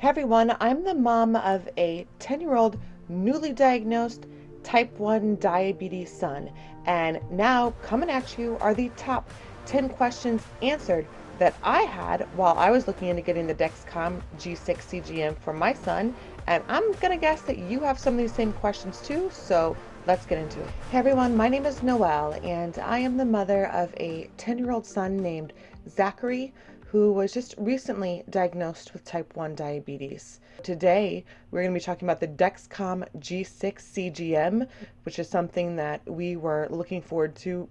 Hey everyone, I'm the mom of a 10-year-old newly diagnosed type 1 diabetes son, and now coming at you are the top 10 questions answered that I had while I was looking into getting the Dexcom G6 CGM for my son, and I'm gonna guess that you have some of these same questions too, so let's get into it. Hey everyone, my name is Noelle, and I am the mother of a 10-year-old son named Zachary, who was just recently diagnosed with type 1 diabetes. Today, we're going to be talking about the Dexcom G6 CGM, which is something that we were looking forward to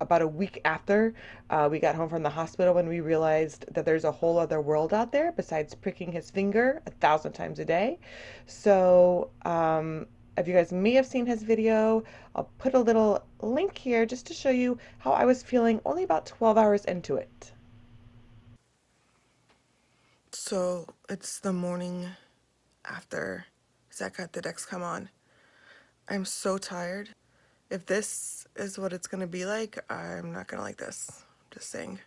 about a week after we got home from the hospital, when we realized that there's a whole other world out there besides pricking his finger 1,000 times a day. So, if you guys may have seen his video, I'll put a little link here just to show you how I was feeling only about 12 hours into it. So it's the morning after Zach got the Dexcom on. I'm so tired. If this is what it's gonna be like, I'm not gonna like this. Just saying.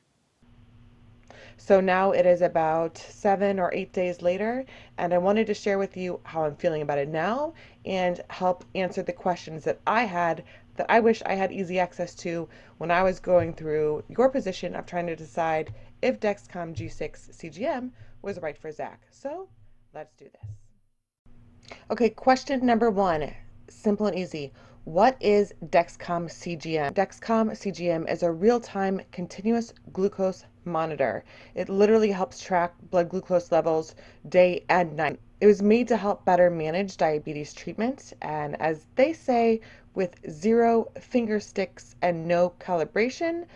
So now it is about 7 or 8 days later, and I wanted to share with you how I'm feeling about it now and help answer the questions that I had that I wish I had easy access to when I was going through your position of trying to decide if Dexcom G6 CGM was right for Zach. So let's do this. Okay, question number one, simple and easy. What is Dexcom CGM? Dexcom CGM is a real-time continuous glucose monitor. It literally helps track blood glucose levels day and night. It was made to help better manage diabetes treatment, and as they say, with zero finger sticks and no calibration.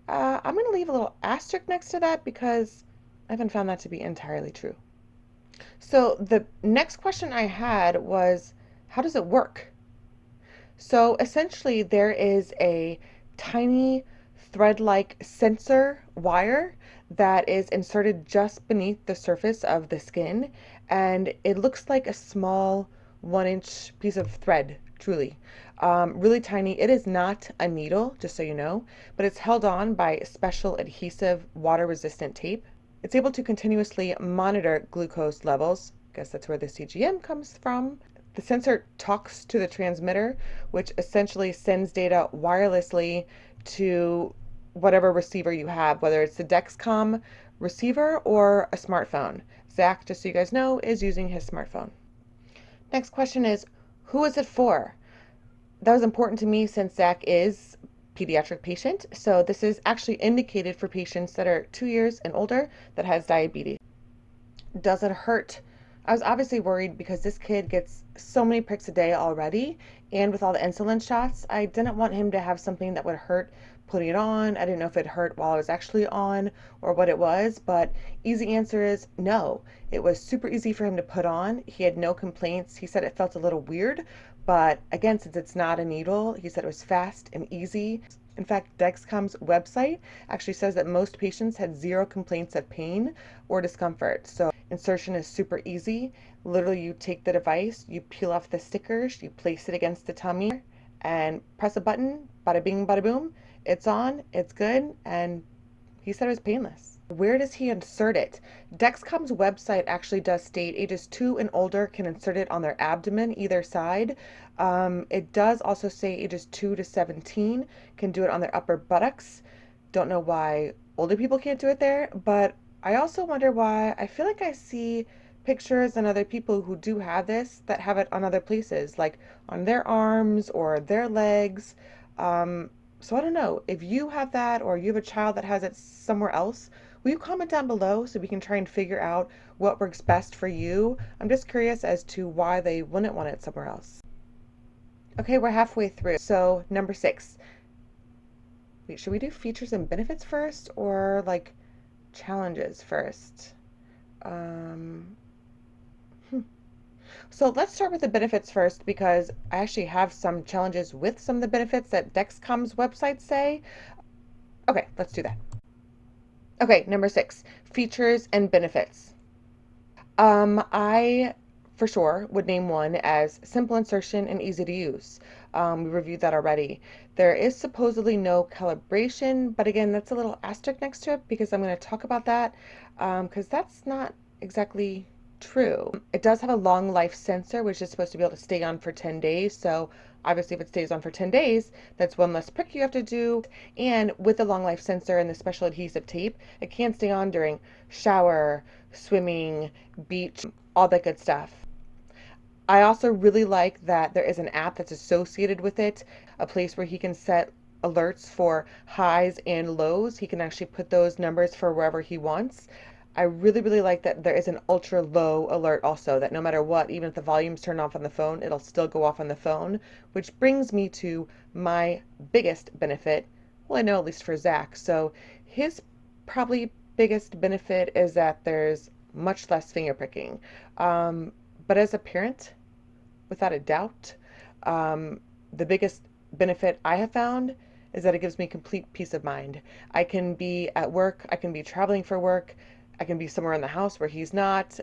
I'm going to leave a little asterisk next to that because I haven't found that to be entirely true. So the next question I had was, how does it work? So essentially there is a tiny thread-like sensor wire that is inserted just beneath the surface of the skin, and it looks like a small 1-inch piece of thread, truly. Really tiny. It is not a needle, just so you know, but it's held on by special adhesive water-resistant tape. It's able to continuously monitor glucose levels. I guess that's where the CGM comes from. The sensor talks to the transmitter, which essentially sends data wirelessly to whatever receiver you have, whether it's the Dexcom receiver or a smartphone. Zach, just so you guys know, is using his smartphone. Next question is, who is it for? That was important to me since Zach is a pediatric patient. So this is actually indicated for patients that are 2 years and older that has diabetes. Does it hurt? I was obviously worried because this kid gets so many pricks a day already, and with all the insulin shots, I didn't want him to have something that would hurt putting it on. I didn't know if it hurt while I was actually on or what it was, but easy answer is no. It was super easy for him to put on. He had no complaints. He said it felt a little weird, but again, since it's not a needle, he said it was fast and easy. In fact, Dexcom's website actually says that most patients had zero complaints of pain or discomfort. So insertion is super easy. Literally, you take the device, you peel off the stickers, you place it against the tummy, and press a button, bada bing, bada boom. It's on, it's good, and he said it was painless. Where does he insert it? Dexcom's website actually does state ages 2 and older can insert it on their abdomen, either side. It does also say ages 2 to 17 can do it on their upper buttocks. Don't know why older people can't do it there, but I also wonder why I feel like I see pictures and other people who do have this that have it on other places, like on their arms or their legs. So I don't know if you have that or you have a child that has it somewhere else. Will you comment down below so we can try and figure out what works best for you? I'm just curious as to why they wouldn't want it somewhere else. Okay, we're halfway through. So number 6. Wait, should we do features and benefits first or like challenges first? Um, So let's start with the benefits first because I actually have some challenges with some of the benefits that Dexcom's website say. Okay, let's do that. Okay, number 6, features and benefits. I for sure would name one as simple insertion and easy to use. We reviewed that already. There is supposedly no calibration, but again, that's a little asterisk next to it because I'm going to talk about that because that's not exactly true. It does have a long life sensor, which is supposed to be able to stay on for 10 days. So obviously if it stays on for 10 days, that's one less prick you have to do. And with the long life sensor and the special adhesive tape, it can stay on during shower, swimming, beach, all that good stuff. I also really like that there is an app that's associated with it, a place where he can set alerts for highs and lows. He can actually put those numbers for wherever he wants. I really, really like that there is an ultra low alert also, that no matter what, even if the volume's turned off on the phone, it'll still go off on the phone, which brings me to my biggest benefit. Well, I know at least for Zach. So his probably biggest benefit is that there's much less finger pricking. But as a parent, without a doubt. The biggest benefit I have found is that it gives me complete peace of mind. I can be at work, I can be traveling for work, I can be somewhere in the house where he's not.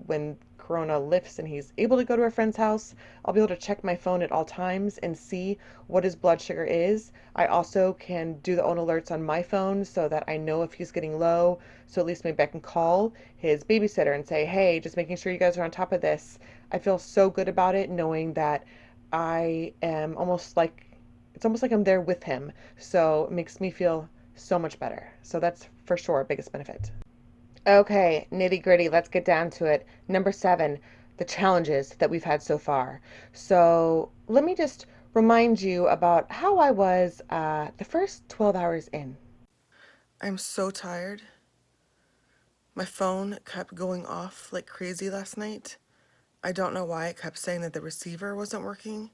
When Corona lifts and he's able to go to a friend's house, I'll be able to check my phone at all times and see what his blood sugar is. I also can do the own alerts on my phone so that I know if he's getting low. So at least maybe I can call his babysitter and say, hey, just making sure you guys are on top of this. I feel so good about it knowing that I am almost like, it's almost like I'm there with him. So it makes me feel so much better. So that's for sure a biggest benefit. Okay, nitty gritty, let's get down to it. Number 7, the challenges that we've had so far. So let me just remind you about how I was the first 12 hours in. I'm so tired. My phone kept going off like crazy last night. I don't know why it kept saying that the receiver wasn't working.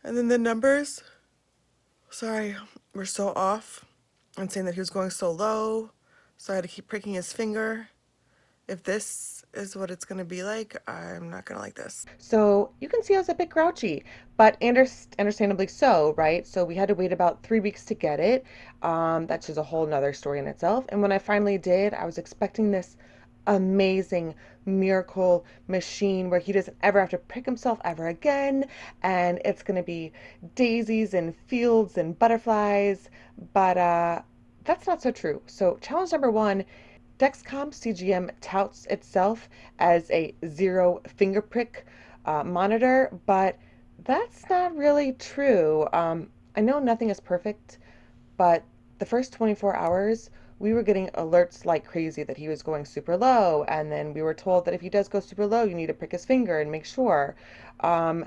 And then the numbers, sorry, were so off and saying that he was going so low. So I had to keep pricking his finger. If this is what it's going to be like, I'm not going to like this. So you can see I was a bit grouchy, but understandably so, right? So we had to wait about 3 weeks to get it. That's just a whole nother story in itself. And when I finally did, I was expecting this amazing miracle machine where he doesn't ever have to prick himself ever again, and it's going to be daisies and fields and butterflies. But that's not so true. So challenge number 1, Dexcom CGM touts itself as a zero finger prick monitor, but that's not really true. I know nothing is perfect, but the first 24 hours, we were getting alerts like crazy that he was going super low. And then we were told that if he does go super low, you need to prick his finger and make sure. Um,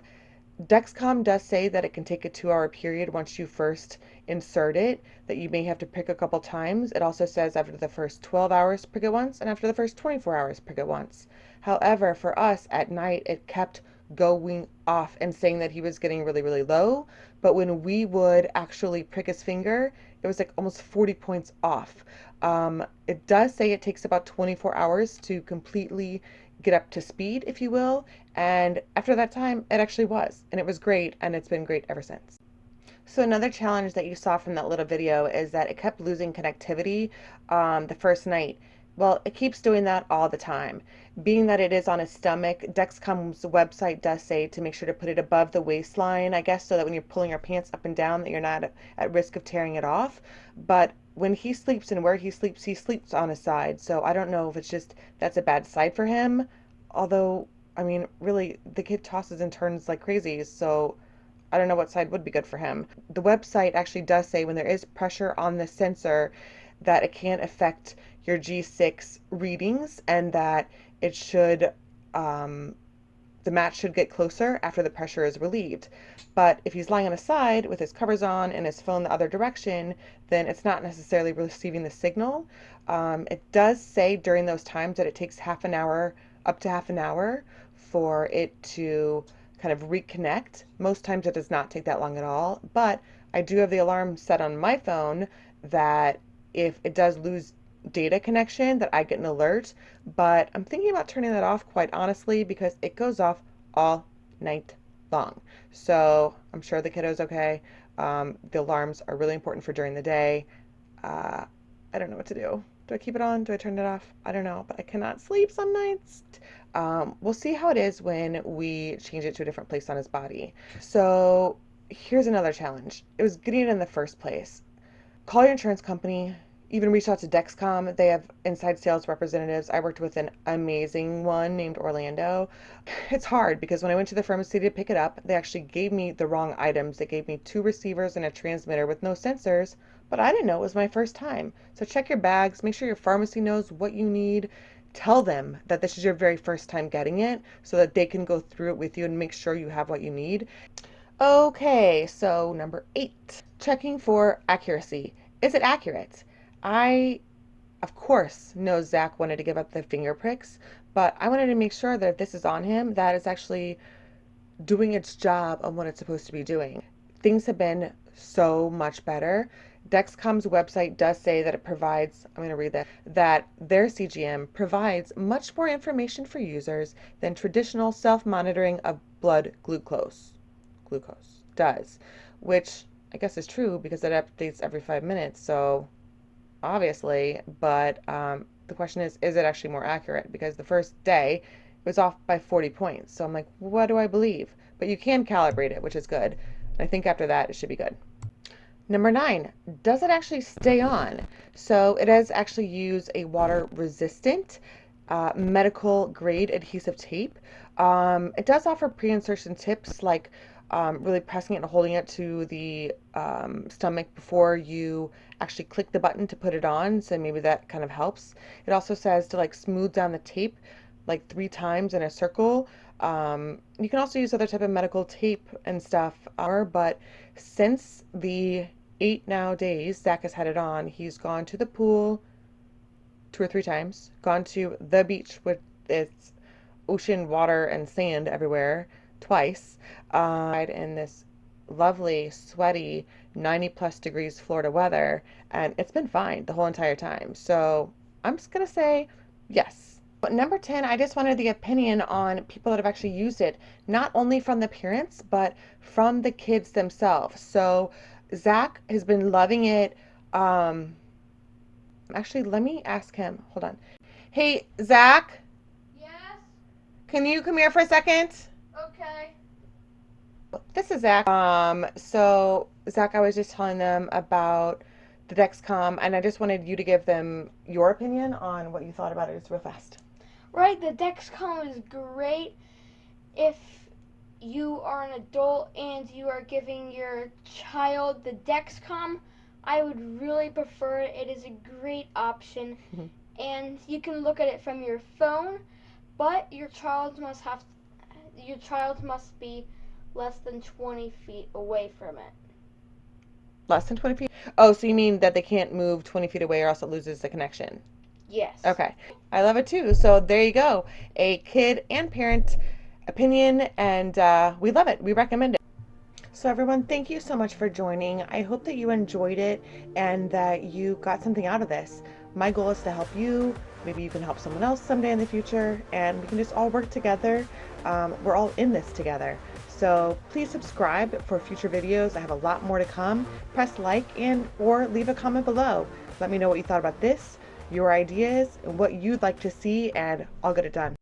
Dexcom does say that it can take a 2 hour period once you first insert it, that you may have to prick a couple times. It also says after the first 12 hours, prick it once, and after the first 24 hours, prick it once. However, for us at night, it kept going off and saying that he was getting really, really low. But when we would actually prick his finger, it was like almost 40 points off. It does say it takes about 24 hours to completely get up to speed, if you will. And after that time, it actually was. And it was great. And it's been great ever since. So another challenge that you saw from that little video is that it kept losing connectivity the first night. Well, it keeps doing that all the time. Being that it is on his stomach, Dexcom's website does say to make sure to put it above the waistline, I guess, so that when you're pulling your pants up and down, that you're not at risk of tearing it off. But when he sleeps and where he sleeps on his side. So I don't know if it's just that's a bad side for him. Although, I mean, really, the kid tosses and turns like crazy. So I don't know what side would be good for him. The website actually does say when there is pressure on the sensor that it can affect your G6 readings and that it should, the match should get closer after the pressure is relieved. But if he's lying on his side with his covers on and his phone the other direction, then it's not necessarily receiving the signal. It does say during those times that it takes half an hour, up to half an hour, for it to kind of reconnect. Most times it does not take that long at all, but I do have the alarm set on my phone that if it does lose data connection that I get an alert, but I'm thinking about turning that off quite honestly because it goes off all night long. So I'm sure the kiddo's okay. The alarms are really important for during the day. Uh, I don't know what to do. Do I keep it on? Do I turn it off? I don't know, but I cannot sleep some nights. We'll see how it is when we change it to a different place on his body. So here's another challenge. It was getting it in the first place. Call your insurance company. even reached out to Dexcom. They have inside sales representatives. I worked with an amazing one named Orlando. It's hard because when I went to the pharmacy to pick it up, they actually gave me the wrong items. They gave me two receivers and a transmitter with no sensors, but I didn't know it was my first time. So check your bags, make sure your pharmacy knows what you need. Tell them that this is your very first time getting it so that they can go through it with you and make sure you have what you need. Okay, so number 8, checking for accuracy. Is it accurate? I, of course, know Zach wanted to give up the finger pricks, but I wanted to make sure that if this is on him, that it's actually doing its job of what it's supposed to be doing. Things have been so much better. Dexcom's website does say that it provides, I'm going to read that their CGM provides much more information for users than traditional self-monitoring of blood glucose does, which I guess is true because it updates every 5 minutes. So obviously, but the question is it actually more accurate? Because the first day it was off by 40 points. So I'm like, what do I believe? But you can calibrate it, which is good. I think after that it should be good. Number 9, does it actually stay on? So it does actually use a water resistant medical grade adhesive tape. It does offer pre-insertion tips like really pressing it and holding it to the stomach before you actually click the button to put it on. So maybe that kind of helps. It also says to like smooth down the tape like 3 times in a circle. You can also use other type of medical tape and stuff. But since the 8 now days Zach has had it on, he's gone to the pool 2 or 3 times, gone to the beach with its ocean water and sand everywhere twice, in this lovely, sweaty, 90 plus degrees Florida weather, and it's been fine the whole entire time. So I'm just going to say yes. But number 10, I just wanted the opinion on people that have actually used it, not only from the parents, but from the kids themselves. So Zach has been loving it. Actually, let me ask him. Hold on. Hey, Zach, Yes? can you come here for a second? Okay. This is Zach. So Zach, I was just telling them about the Dexcom, and I just wanted you to give them your opinion on what you thought about it just real fast. Right, the Dexcom is great if you are an adult and you are giving your child the Dexcom. I would really prefer it. It is a great option, Mhm. and you can look at it from your phone, but your child must be less than 20 feet away from it. Less than 20 feet? Oh, so you mean that they can't move 20 feet away or else it loses the connection? Yes. Okay. I love it too. So there you go. A kid and parent opinion, and we love it. We recommend it. So everyone, thank you so much for joining. I hope that you enjoyed it and that you got something out of this. My goal is to help you. Maybe you can help someone else someday in the future, and we can just all work together. We're all in this together. So please subscribe for future videos. I have a lot more to come. Press like and or leave a comment below. Let me know what you thought about this, your ideas, and what you'd like to see, and I'll get it done.